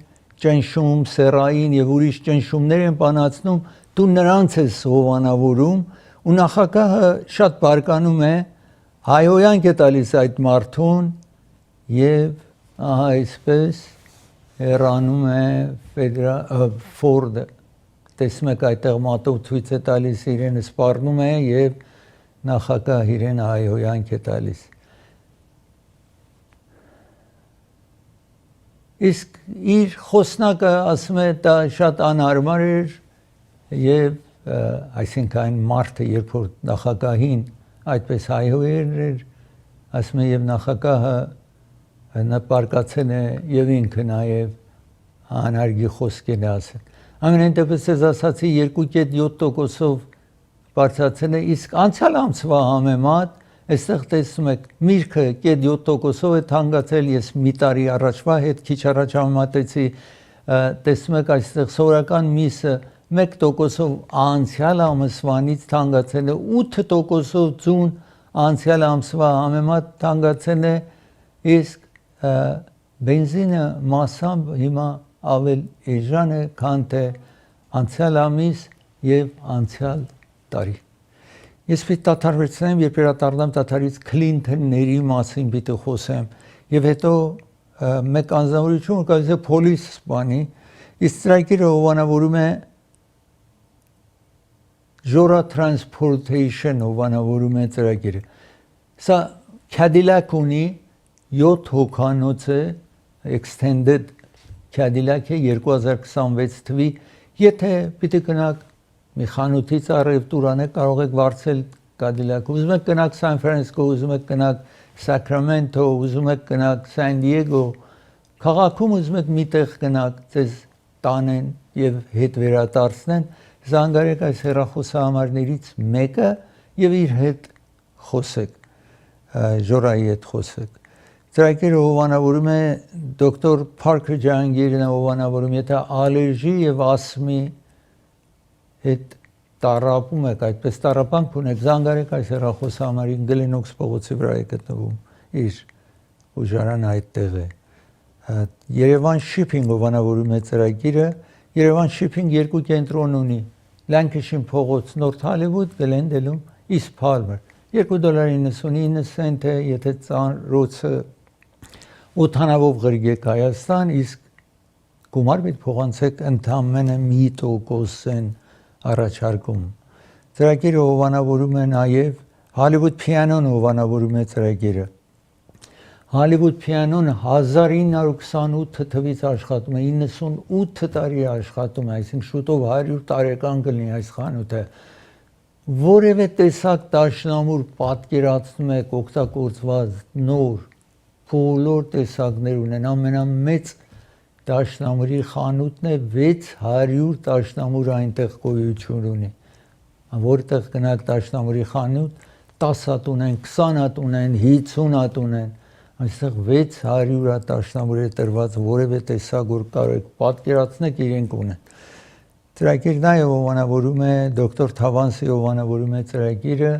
ճնշում, սերային եւ ուրիշ ճնշումներ են բանացնում, դու նրանց ես հովանավորում ու նախագահը շատ բարկանում է հայոյանք է տալիս այդ մարդուն եւ ահա այսպես հեռանում է Ֆորդը տեսնում եք այդտեղ մատով ցույց է տալիս իրեն սպառնում է եւ նախագահ իրեն հայոյանք է տալիս իսկ իր խոսնակը ասում է դա շատ անհարմար էր եւ այսինքն մարդը երբ որ նախագահին այդպես հայհոյեր էր ասում է եւ նախագահը նպարկացել է եւ ինքը նաեւ անարգի խոսքեր ասել ամենայն դեպս ես ասացի 2.7%-ով բարձրացել է իսկ անցյալ ամսվա համեմատ այստեղ տեսնում եք միրգը 0.7%-ով է թանկացել ես մի տարի առաջվա հետ քիչ առաջ համեմատեցի տեսնում եք այստեղ սովորական միսը 1%-ով անցյալ ամսվանից թանկացել է 8%-ով ձուն անցյալ ամսվա համեմատ թանկացել է իսկ բենզինը մասամբ հիմա ավել էժան է քան թե անցյալ ամիս եւ անցյալ տարի ես պիտի դադարեցնեմ երբ վերադառնամ դադարից Քլինթոնների մասին պիտի խոսեմ եւ հետո մեկ անձնավորություն կա police բանի իսկ ծրագիրը հովանավորում է Jora Transportation հովանավորում է ծրագիրը սա Cadillac ունի 7 հոգանոց է extended Cadillac է 2026 թվի եթե պիտի գնաք մի խանութից առև տուրանը կարող եք վարձել Cadillac ուզում եք գնաք San Francisco ուզում եք գնաք Sacramento ուզում եք գնաք San Diego քաղաքում ուզում եք միտեղ գնաք ձեզ տանեն եւ հետ վերադարձնեն զանգարեք այս հեռախոսահամարներից մեկը եւ իր հետ խոսեք Ժորայի հետ խոսեք ծրագիրը հովանավորում է դոկտոր Parker Ջահանգիրն հովանավորում եթե ալերգի եւ ասմի հետ տարապում եք այդպես տարապանք ունեք զանգարեք այս հեռախոսահամարին Գլենոքս փողոցի վրա է գտնվում իր ուժարան այդտեղ է Երևան Shipping հովանավորում է ծրագիրը Երևան Shipping երկու կենտրոն ունի Lancashire փողոց North Hollywood Glendale-ում East Palmer $2.99 է եթե ծանրոցը օթանավով գրգեք Հայաստան իսկ գումար պետք փոխանցեք ընդամենը 1% են առաջարկում ծրագիրը հովանավորում է նաև Hollywood Piano-ն հովանավորում է ծրագիրը Hollywood Piano-ն 1928 թվականից աշխատում է 98 տարի աշխատում է այսինքն շուտով 100 տարեկան կլինի այս խանութը որևէ տեսակ դաշնամուր պատկերացնում եք օգտագործված նոր բոլոր տեսակներ ունեն ամենամեծ դաշնամուրի խանութն է 600 դաշնամուր այնտեղ գոյություն ունի որտեղ գնաք դաշնամուրի խանութ 10 հատ ունեն 20 հատ ունեն 50 հատ ունեն այստեղ 600 դաշնամուր է տրված որևէ տեսակ որ կարող եք պատկերացնեք իրենք ունեն ծրագիրն այո հովանավորում է դոկտոր Թավանսի հովանավորում է ծրագիրը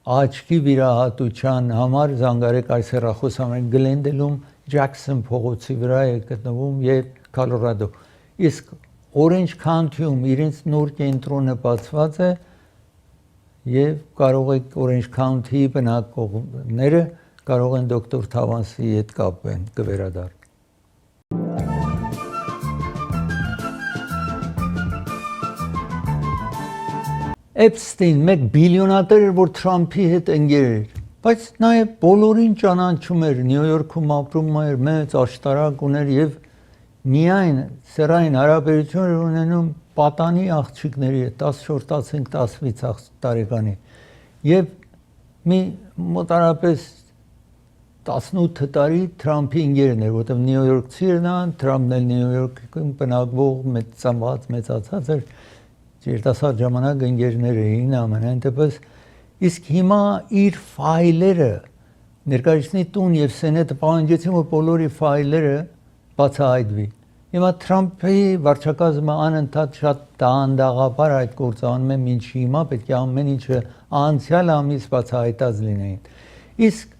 աչքի վիրահատության համար զանգարեք այս հեռախոսամարին Գլենդելում Ջաքսոն փողոցի վրա է գտնվում եւ Կոլորադո իսկ Orange County-ում իրենց նոր կենտրոնը բացված է եւ կարող եք Orange County-ի բնակողները կարող են դոկտոր Թավանսի հետ կապեն կվերադառնան Epstein մեկ բիլիոնատեր էր որ Թրամփի հետ ընկեր էր բայց նաև բոլորին ճանաչում էր Նյու Յորքում ապրում էր մեծ աշտարակ ուներ եւ միայն սերային հարաբերություններ ունենում պատանի աղջիկների հետ 14, 15, 16 տարեկանի եւ մի մոտարապես 18 տարի Թրամփի ընկերն էր որտեղ Նյու Յորքցի էր նա Թրամփն էլ Նյու Յորքում բնակվող մեծացած էր Երիտասարդ ժամանակ ընկերներ էին ամենայն դեպս իսկ հիմա իր ֆայլերը ներկայացնի տուն եւ սենատը պահանջեցին որ բոլորի ֆայլերը բացահայտվի հիմա Թրամփի վարչակազմը անընդհատ շատ դանդաղաբար այդ գործը անում է մինչ հիմա պետք է ամեն ինչը անցյալ ամիս բացահայտած լինեին իսկ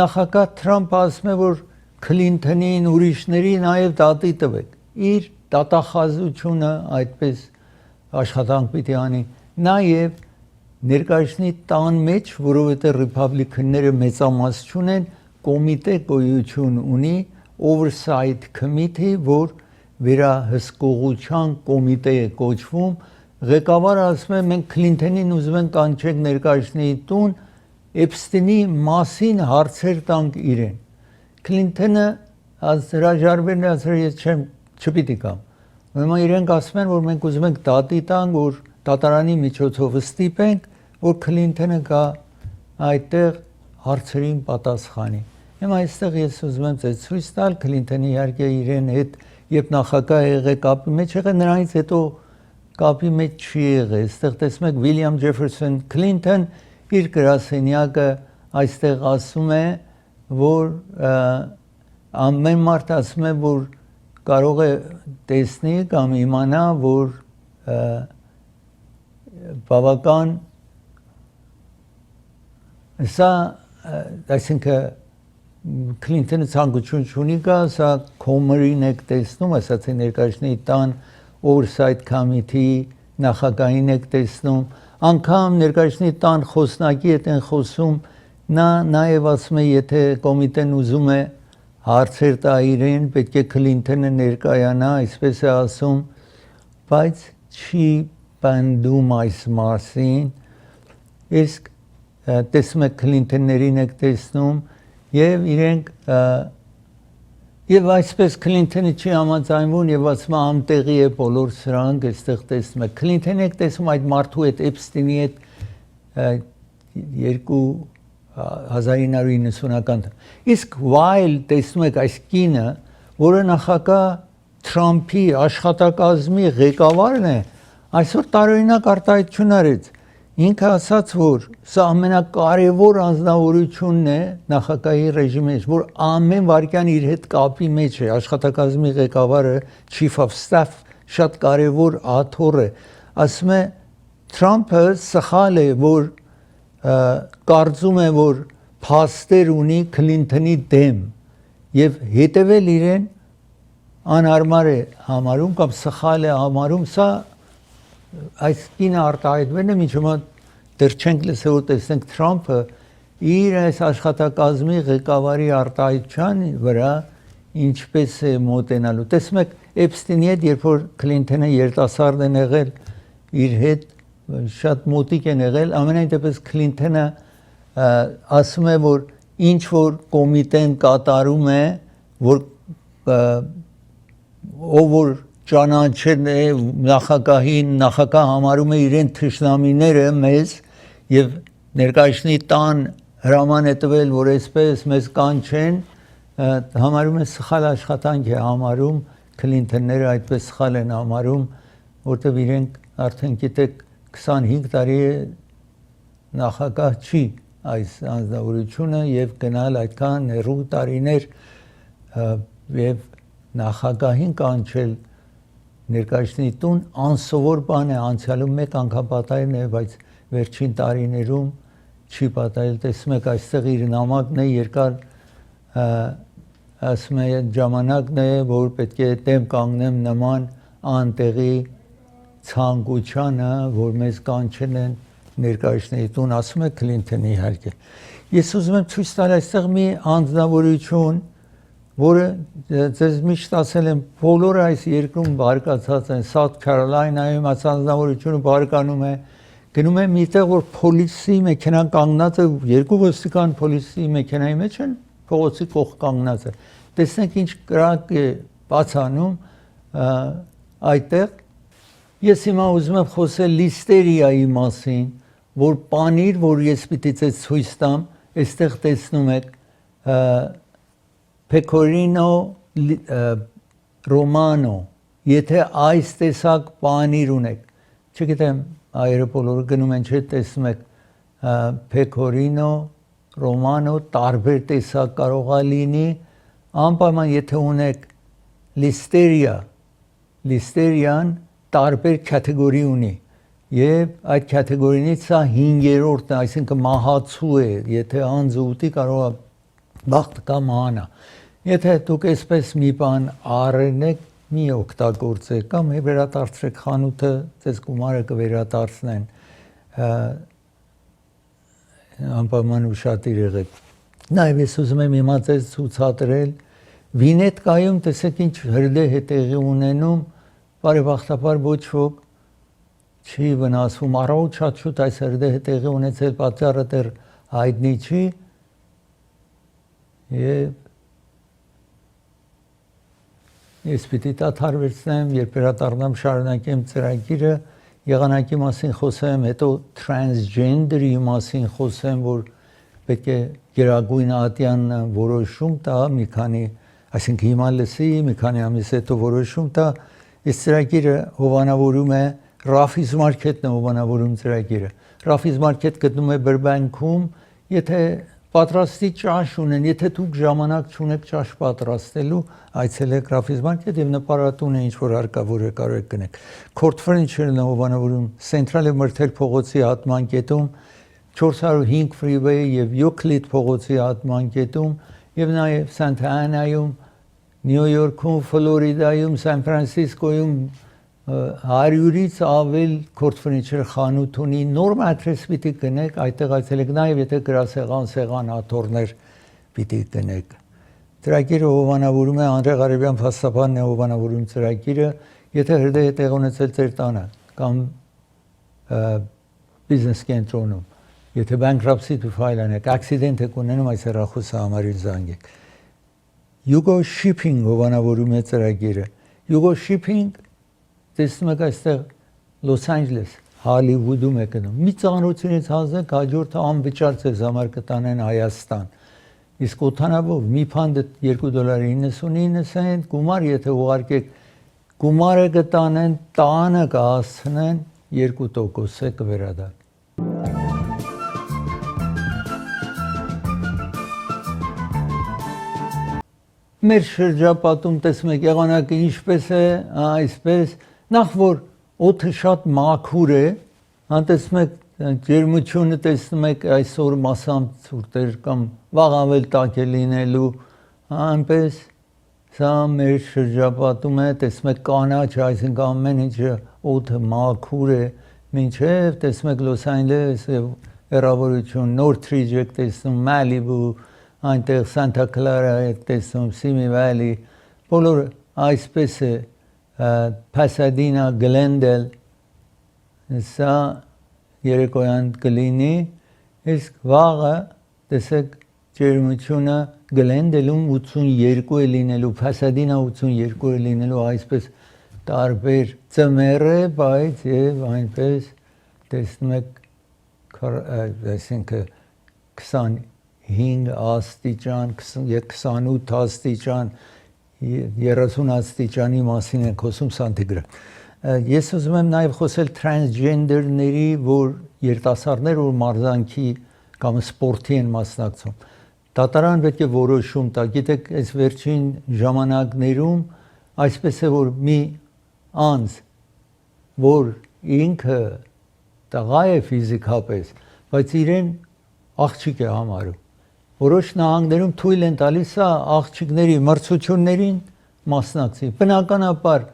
նախագահ Թրամփը ասում է որ Քլինթոնին ուրիշների նաեւ դատի տվեք իր դատախազությունը այդպես աշխատանք պիտի անի նաև ներկայացնի տան մեջ, որովհետև ռիփաբլիքանները մեծամաս չունեն, կոմիտե գոյություն ունի oversight committee, որ վերահսկողության կոմիտե է կոչվում, ղեկավարը ասում է մենք Քլինթոնին ուզում ենք կանչենք ներկայացնի տուն, Էփստինի մասին հարցեր տանք իրեն։ Քլինթոնը հրաժարվել է, ասել ես չպիտի կամ։ Ուրեմն իրենք ասում են, որ մենք ուզում ենք դատի տանք, որ դատարանի միջոցով ստիպենք, որ Քլինթոնը գա այդտեղ հարցերին պատասխանի։ Հիմա այստեղ ես ուզում եմ ձեզ ցույց տալ Քլինթոնի իհարկե իրեն հետ, երբ նախագահ եղել կապի մեջ եղել, նրանից հետո կապի մեջ չի եղել։ Այստեղ տեսնում եք Վիլյամ Ջեֆերսոն Քլինթոն իր գրասենյակը այստեղ ասում է, որ ամեն մարդ ասում է, որ կարող է տեսնի կամ իմանա, որ բավական սա այսինքն Քլինթոնը ցանկություն չունի գա, սա կոմերին եք տեսնում, ասած է ներկայացնի տան oversight committee նախագահին եք տեսնում, անգամ ներկայացնի տան խոսնակի հետ են խոսում, նա նաև ասում է, եթե կոմիտեն ուզում է հարցեր տա իրեն, պետք է Քլինթոնը ներկայանա, այսպես է ասում, բայց չի պնդում այս մասին, իսկ տեսնում եք Քլինթոններին եք տեսնում, եւ իրենք եւ այսպես Քլինթոնը չի համաձայնվում եւ ասում է անտեղի է բոլոր սրանք, այստեղ տեսնում եք Քլինթոնը եք տեսնում այդ մարդու հետ Էփստինի հետ 1990-ական իսկ while տեսնում եք այս կինը, որը նախագահ Թրամփի աշխատակազմի ղեկավարն է, այսօր տարօրինակ արտահայտություն արեց։ Ինքը ասաց, որ սա ամենակարևոր անձնավորությունն է նախագահի ռեժիմի մեջ, որ ամեն վարքյան իր հետ կապի մեջ է, աշխատակազմի ղեկավարը Chief of Staff շատ կարևոր աթոռ է։ Ասում է Թրամփը սխալ է, որ կարծում է, որ փաստեր ունի Քլինթոնի դեմ եւ հետեւել իրեն անհարմար է համարում կամ սխալ է համարում, սա այս կինը արտահայտվել է, մինչև դեռ չենք լսել, որ տեսնենք Թրամփը իր այս աշխատակազմի ղեկավարի արտահայտության վրա ինչպես է մոտենալու։ Տեսնում եք Էփստինի հետ, երբ որ Քլինթոնը երիտասարդ են եղել, իր հետ շատ մոտիկ են եղել, ամենայն դեպս Քլինթոնը ասում է, որ ինչ որ կոմիտեն կատարում է, որ ով որ ճանաչել է նախագահին, նախագահ համարում է իրեն թշնամիները մեզ եւ ներկայացնի տան հրաման է տվել, որ այսպես մեզ կանչեն, համարում է սխալ աշխատանք է համարում, Քլինթոնները այդպես սխալ են համարում, որտեղ իրենք արդեն գիտեք 25 տարի է նախագահ չի այս անձնավորությունը եւ գնալ այդքան հեռու տարիներ եւ նախագահին կանչել ներկայացնի տուն անսովոր բան է, անցյալում մեկ անգամ պատահել է, բայց վերջին տարիներում չի պատահել։ Տեսնում եք այստեղ իր նամակն է երկար ասում է ժամանակն է, որ պետք է դեմ կանգնեմ նման անտեղի ցանկությանը, որ մեզ կանչել են ներկայացնի տուն, ասում է Քլինթոնի իհարկե։ Ես ուզում եմ ցույց տալ այստեղ մի անձնավորություն, որը ձեզ միշտ ասել եմ, բոլորը այս երկրում բարգացած են, South Carolina-ում այս անձնավորությունը բարգանում է, գնում է միտեղ, որ պոլիսի մեքենան կանգնած է, երկու ոստիկան պոլիսի մեքենայի մեջ են, փողոցի կողք կանգնած է։ Տեսնենք ինչ կրակ է բացանում այդտեղ։ Ես հիմա ուզում եմ խոսել լիստերիայի մասին, որ պանիր, որ ես պիտի ձեզ ցույց տամ, այստեղ տեսնում եք Pecorino Romano, եթե այս տեսակ պանիր ունեք, չգիտեմ, այրը բոլորը գնում են, չէ, տեսնում եք Pecorino Romano, տարբեր տեսակ կարող է լինի, անպայման եթե ունեք Listeria-ն տարբեր կատեգորի ունի, եւ այդ կատեգորիից սա 5-րդն է, այսինքն մահացու է, եթե անձը ուտի կարող է բախտ կամ հանա։ Եթե դուք այսպես մի բան առնեք, մի օգտագործեք կամ վերադարձրեք խանութը, ձեզ գումարը կվերադարձնեն, անպայման ուշադիր եղեք։ Նաև ես ուզում եմ հիմա ձեզ ցուցադրել վինետկայում, տեսեք ինչ հրդեհ է տեղի ունենում, բարեբախտաբար ոչ ոք չի վնասվում, առավոտ շատ շուտ այս հրդեհը տեղի ունեցել, պատճառը դեռ հայտնի չի, եւ ես պիտի դադարեցնեմ, երբ վերադառնամ շարունակեմ ծրագիրը, եղանակի մասին խոսեմ, հետո transgender-ի մասին խոսեմ, որ պետք է գերագույն ատյան որոշում տա, մի քանի, այսինքն հիմա լսի, մի քանի ամիս հետո որոշում տա, այս ծրագիրը հովանավորում է Raffi's Market-ն հովանավորում ծրագիրը։ Raffi's Market գտնվում է Բրբանքում, եթե պատրաստի ճաշ ունեն, եթե դուք ժամանակ չունեք ճաշ պատրաստելու, այցելեք Raffi's Market եւ նպարատուն է ինչ որ հարկավոր է կարող եք գնեք։ Court Furniture-ն հովանավորում Central Myrtle փողոցի հատման կետում, 405 Freeway եւ Euclid փողոցի հատման կետում եւ նաեւ Santa Ana-ում, Նյու Յորքում, Ֆլորիդայում, Սան Ֆրանցիսկոյում 100-ից ավել Court Furniture խանութ ունի, նոր մատրես պիտի գնեք, այդտեղ այցելեք, նաև եթե գրասեղան, սեղան, աթոռներ պիտի գնեք։ Ծրագիրը հովանավորում է Անդրե Ղարեբյան փաստաբանն է հովանավորում ծրագիրը, եթե հրդեհ է տեղ ունեցել ձեր տանը կամ բիզնես կենտրոնում, եթե bankruptcy file անեք, accident եք ունենում, այս հեռախոսը համարին զանգեք։ Yugo Shipping հովանավորում է ծրագիրը։ Yugo Shipping տեսնում եք այստեղ Լոս Անջելես, Հոլիվուդում եք գնում։ Մի ծանոթությունից հանձնեք, հաջորդը անվճար ձեզ համար կտանեն Հայաստան։ Իսկ օդանավով մի փանդը $2.99, գումար եթե ուղարկեք, գումարը կտանեն, տանը կհասցնեն 2% է կվերադառնա։ Մեր շրջապատում տեսնում եք եղանակը ինչպես է, այսպես Նախ որ օդը շատ մաքուր է, տեսնում եք ջերմությունը տեսնում եք այսօր մասամբ ցուրտեր կամ վաղ ավել տաք է լինելու, այնպես սա մեր շրջապատում է, տեսնում եք կանաչ, այսինքն ամեն ինչը օդը մաքուր է, մինչև տեսնում եք Լոս Անջելես եւ հեռավորություն Նորթրիջ եք տեսնում, Մալիբու, այնտեղ Սանտա Կլարա եք տեսնում, Սիմի Վալի, բոլորը այսպես է Pasadena, Glendale, սա երեկոյան կլինի, իսկ վաղը տեսեք ջերմությունը Glendale-ում 82 է լինելու, Pasadena 82 է լինելու, այսպես տարբեր ծմեր է, բայց եւ այնպես տեսնում եք, այսինքն 25 աստիճան, 28 աստիճան 30 աստիճանի մասին ենք խոսում սանտիգրադ։ Ես ուզում եմ նաև խոսել transgender-ների, որ երիտասարդներ, որ մարզանքի կամ սպորտի են մասնակցում։ Դատարան պետք է որոշում տա, գիտեք, այս վերջին ժամանակներում այսպես է, որ մի անձ, որ ինքը տղա է ֆիզիկապես, բայց իրեն աղջիկ է համարում։ Որոշ նահանգներում թույլ են տալիս աղջիկների մրցություններին մասնակցի։ Բնականաբար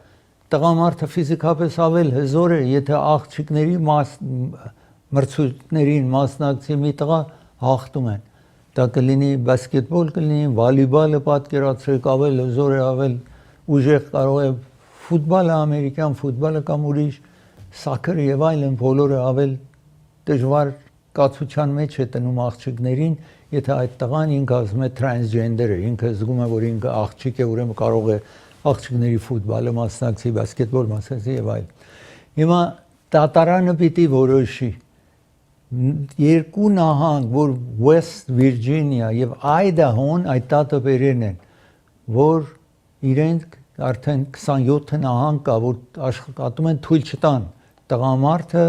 տղամարդը ֆիզիկապես ավել հզոր է, եթե աղջիկների մրցություններին մասնակցի մի տղա հաղթում են։ Դա կլինի բասկետբոլ, կլինի վոլեյբոլը, պատկերացրեք, ավել հզոր է, ավել ուժեղ կարող է ֆուտբոլը, ամերիկյան ֆուտբոլը կամ ուրիշ սոկերը եւ այլն, բոլորը ավել դժվար կացության մեջ է տնում աղջիկներին, եթե այդ տղան ինքը ասում է transgender է, ինքը զգում է, որ ինքը աղջիկ է, ուրեմն կարող է աղջիկների ֆուտբոլը մասնակցի, բասկետբոլ մասնակցի եւ այլն։ Հիմա դատարանը պիտի որոշի երկու նահանգ, որ West Virginia եւ Idaho-ն այդ դատաբերեն են, որ իրենք արդեն 27 նահանգ կա, որ աշխատում են թույլ չտան տղամարդը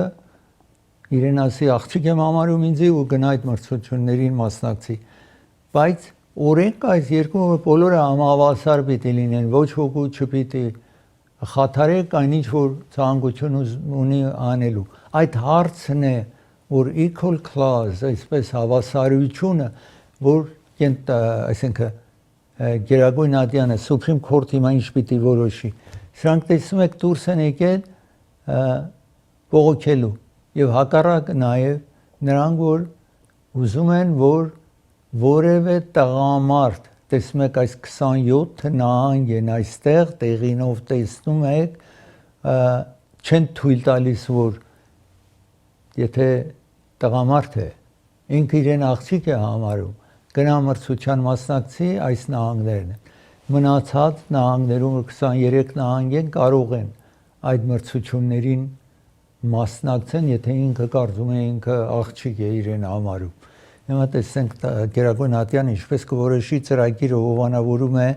իրեն ասի աղջիկ եմ համարում ինձի ու գնա այդ մրցություններին մասնակցի, բայց օրենք այս երկու բոլորը համավասար պիտի լինեն, ոչ ոքի չպիտի խաթարեք այնինչ որ ցանկություն ունի անելու։ Այդ հարցն է, որ equal clause, այսպես հավասարությունը, որ այսինքն Գերագույն ատյանը Supreme Court-ի հիմա ինչ պիտի որոշի։ Սրանք տեսնում եք դուրս են եկել բողոքելու եւ հակառակ նաեւ նրանք որ ուզում են որ որևէ տղամարդ տեսնում եք այս 27 նահանգ են այստեղ տեղինով տեսնում եք չեն թույլ տալիս որ եթե տղամարդ է ինքը իրեն աղջիկ է համարում գնա մրցության մասնակցի այս նահանգներն են մնացած նահանգներում 23 նահանգ են կարող են այդ մրցություններին մասնակցեն եթե ինքը կարծում է ինքը աղջիկ է իրեն համարում հիմա տեսենք Գերագույն ատյանը ինչպես կորոշի ծրագիրը հովանավորում է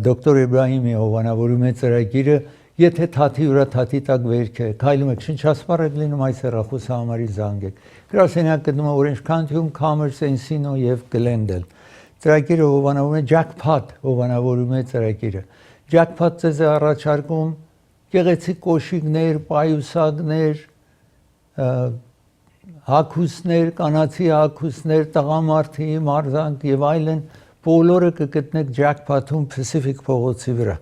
դոկտոր Իբրահիմի հովանավորում է ծրագիրը եթե թաթի վրա թաթի տակ վերք է քայլում եք շնչասպառ եք լինում այս հեռախոսահամարի զանգեք գրասենյակ գտնվում է Orange County-ում Commerce Encino եւ Glendale ծրագիրը հովանավորում է Jackpot հովանավորում է ծրագիրը Jackpot ձեզ է առաջարկում գեղեցիկ կոշիկներ պայուսակներ հագուստներ կանացի հագուստներ տղամարդի մարզանք եւ այլն բոլորը կգտնեք Jackpot-ում Pacific փողոցի վրա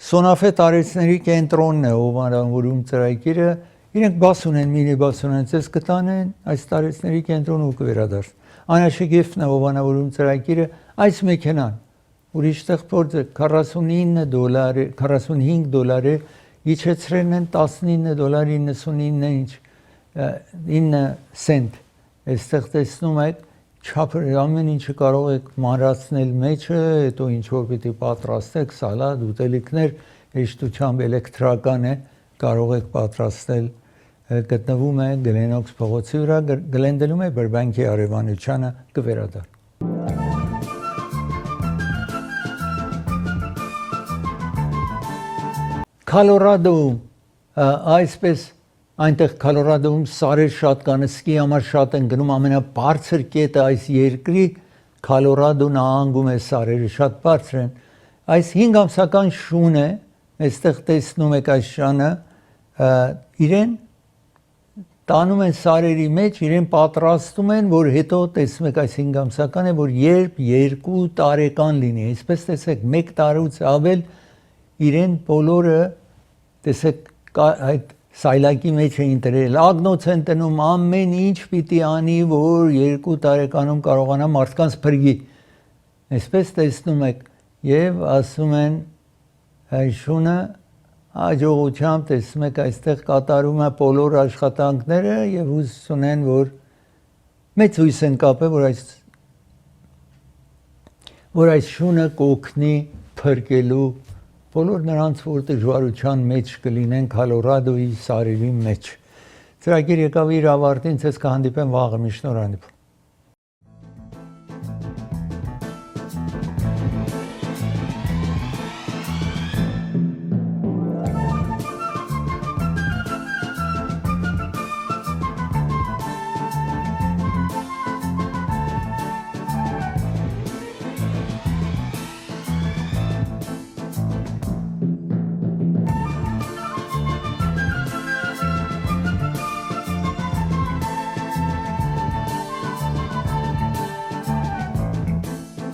Սոնաֆե տարեցների կենտրոնն է հովանավորում ծրագիրը իրենք բաս ունեն մինի բաս ունեն ցես կտանեն այս տարեցների կենտրոնը ու կվերադարձ Անաշեգեֆն է հովանավորում ծրագիրը այս մեքենան ուրիշտեղ փորձը $45 իջեցրել են $19.99 9 سنت այստեղ տեսնում եք չափը ամեն ինչը կարող եք մանրացնել մեջը, հետո ինչ որ պիտի պատրաստեք, սալատ, ուտելիքներ, հեշտությամբ էլեկտրական է, կարող եք պատրաստել, գտնվում է Գլենոքս փողոցի վրա, Գլենդելում է Բերբանկի արևանությանը կվերադառնա։ Կոլորադոում այսպես Այնտեղ Կոլորադոում սարեր շատ կան, սկի համար շատ են գնում ամենաբարձր կետը այս երկրի Կոլորադո նահանգում է սարերը շատ բարձր են։ Այս 5 ամսական շուն է, այստեղ տեսնում եք այս շանը, իրեն տանում են սարերի մեջ, իրեն պատրաստում են, որ հետո տեսնում եք այս 5 ամսական է, որ երբ 2 տարեկան լինի, այսպես տեսեք 1 տարուց ավել իրեն բոլորը տեսեք այդ Սայլակի մեջ էին տրել, ագնոց են տնում, ամեն ինչ պիտի անի, որ 2 տարեկանում կարողանա մարդկանց փրկի։ Այսպես տեսնում եք, եւ ասում են այս շունը հաջողությամբ տեսնում եք այստեղ կատարում է բոլոր աշխատանքները եւ հույս ունեն, որ մեծ հույս են կապել, որ այս շունը կօգնի փրկելու բոլոր նրանց, որ դժվարության մեջ կլինեն Կոլորադոյի սարերի մեջ։ Ծրագիր եկավ իր ավարտին, ցես կհանդիպեմ վաղը մի շնորհանդիպում։